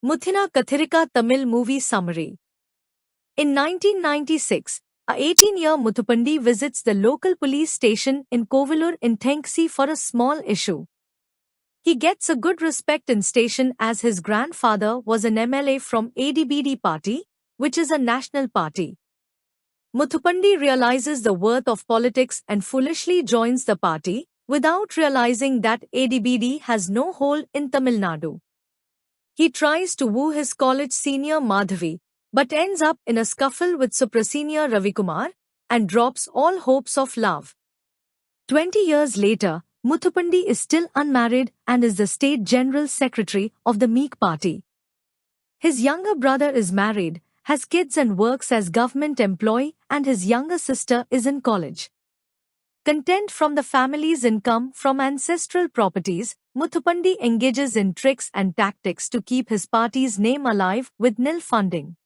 Muthina Kathirika Tamil movie summary. In 1996, a 18-year Muthupandi visits the local police station in Kovilur in Tenkasi for a small issue. He gets a good respect in station as his grandfather was an MLA from ADBD party, which is a national party. Muthupandi realizes the worth of politics and foolishly joins the party, without realizing that ADBD has no hold in Tamil Nadu. He tries to woo his college senior Madhavi, but ends up in a scuffle with Suprasenior Ravikumar and drops all hopes of love. 20 years later, Muthupandi is still unmarried and is the state general secretary of the Meek party. His younger brother is married, has kids and works as government employee, and his younger sister is in college. Content from the family's income from ancestral properties, Muthupandi engages in tricks and tactics to keep his party's name alive with nil funding.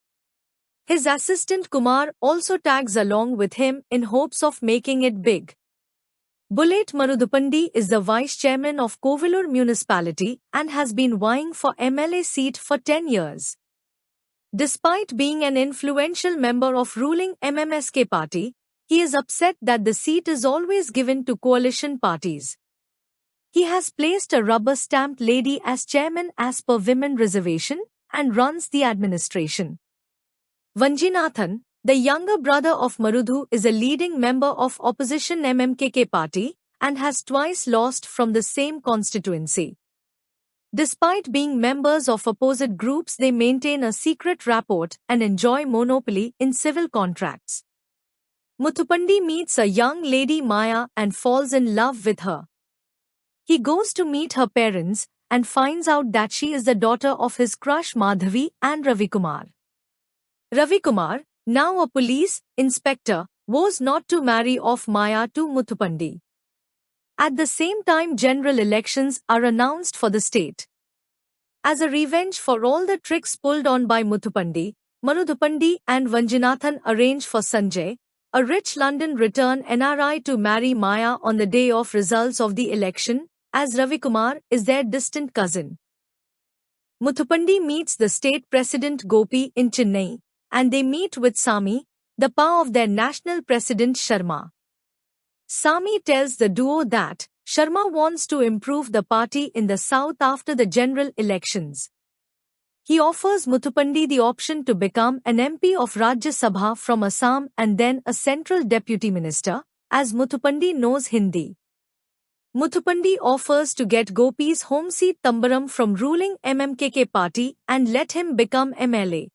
His assistant Kumar also tags along with him in hopes of making it big. Bullet Marudupandi is the vice chairman of Kovilur municipality and has been vying for MLA seat for 10 years. Despite being an influential member of ruling MMSK party, he is upset that the seat is always given to coalition parties. He has placed a rubber-stamped lady as chairman as per women reservation and runs the administration. Vanjinathan, the younger brother of Marudhu, is a leading member of opposition MMKK party and has twice lost from the same constituency. Despite being members of opposite groups, they maintain a secret rapport and enjoy monopoly in civil contracts. Muthupandi meets a young lady Maya and falls in love with her. He goes to meet her parents and finds out that she is the daughter of his crush Madhavi and Ravikumar. Ravikumar, now a police inspector, vows not to marry off Maya to Muthupandi. At the same time, general elections are announced for the state. As a revenge for all the tricks pulled on by Muthupandi, Marudupandi and Vanjinathan arrange for Sanjay, a rich London return NRI, to marry Maya on the day of results of the election, as Ravikumar is their distant cousin. Muthupandi meets the state president Gopi in Chennai, and they meet with Sami, the pa of their national president Sharma. Sami tells the duo that Sharma wants to improve the party in the south after the general elections. He offers Muthupandi the option to become an MP of Rajya Sabha from Assam and then a central deputy minister, as Muthupandi knows Hindi. Muthupandi offers to get Gopi's home seat Tambaram from ruling MMKK party and let him become MLA.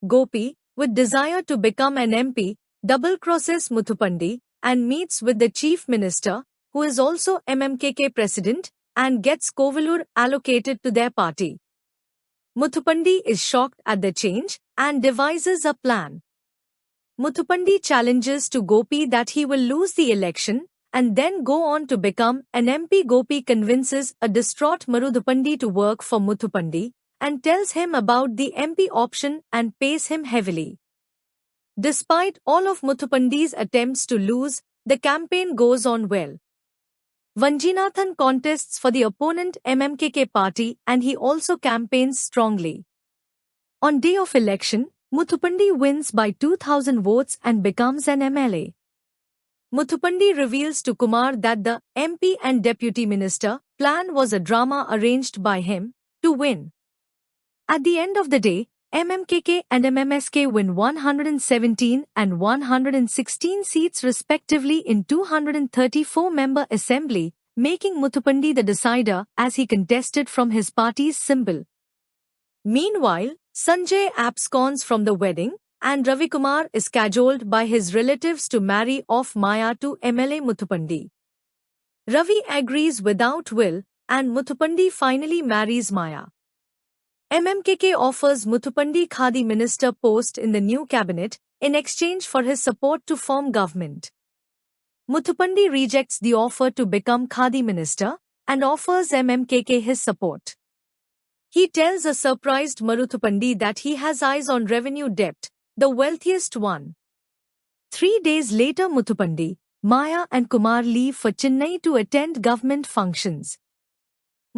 Gopi, with desire to become an MP, double-crosses Muthupandi and meets with the chief minister, who is also MMKK president, and gets Kovilur allocated to their party. Muthupandi is shocked at the change and devises a plan. Muthupandi challenges to Gopi that he will lose the election and then go on to become an MP. Gopi convinces a distraught Marudupandi to work for Muthupandi and tells him about the MP option and pays him heavily. Despite all of Muthupandi's attempts to lose, the campaign goes on well. Vanjinathan contests for the opponent MMKK party and he also campaigns strongly. On day of election, Muthupandi wins by 2,000 votes and becomes an MLA. Muthupandi reveals to Kumar that the MP and deputy minister plan was a drama arranged by him to win. At the end of the day, MMKK and MMSK win 117 and 116 seats respectively in 234-member assembly, making Muthupandi the decider as he contested from his party's symbol. Meanwhile, Sanjay absconds from the wedding, and Ravikumar is cajoled by his relatives to marry off Maya to MLA Muthupandi. Ravi agrees without will, and Muthupandi finally marries Maya. MMKK offers Muthupandi Khadi minister post in the new cabinet in exchange for his support to form government. Muthupandi rejects the offer to become Khadi minister and offers MMKK his support. He tells a surprised Marudupandi that he has eyes on revenue debt, the wealthiest one. 3 days later, Muthupandi, Maya and Kumar leave for Chennai to attend government functions.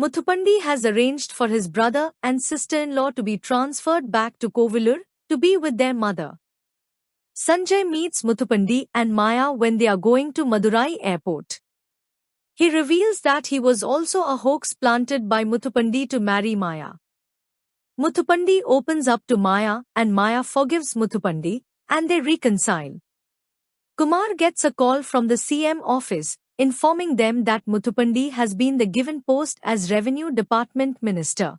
Muthupandi has arranged for his brother and sister-in-law to be transferred back to Kovilur to be with their mother. Sanjay meets Muthupandi and Maya when they are going to Madurai airport. He reveals that he was also a hoax planted by Muthupandi to marry Maya. Muthupandi opens up to Maya and Maya forgives Muthupandi and they reconcile. Kumar gets a call from the CM office informing them that Muthupandi has been the given post as Revenue Department Minister.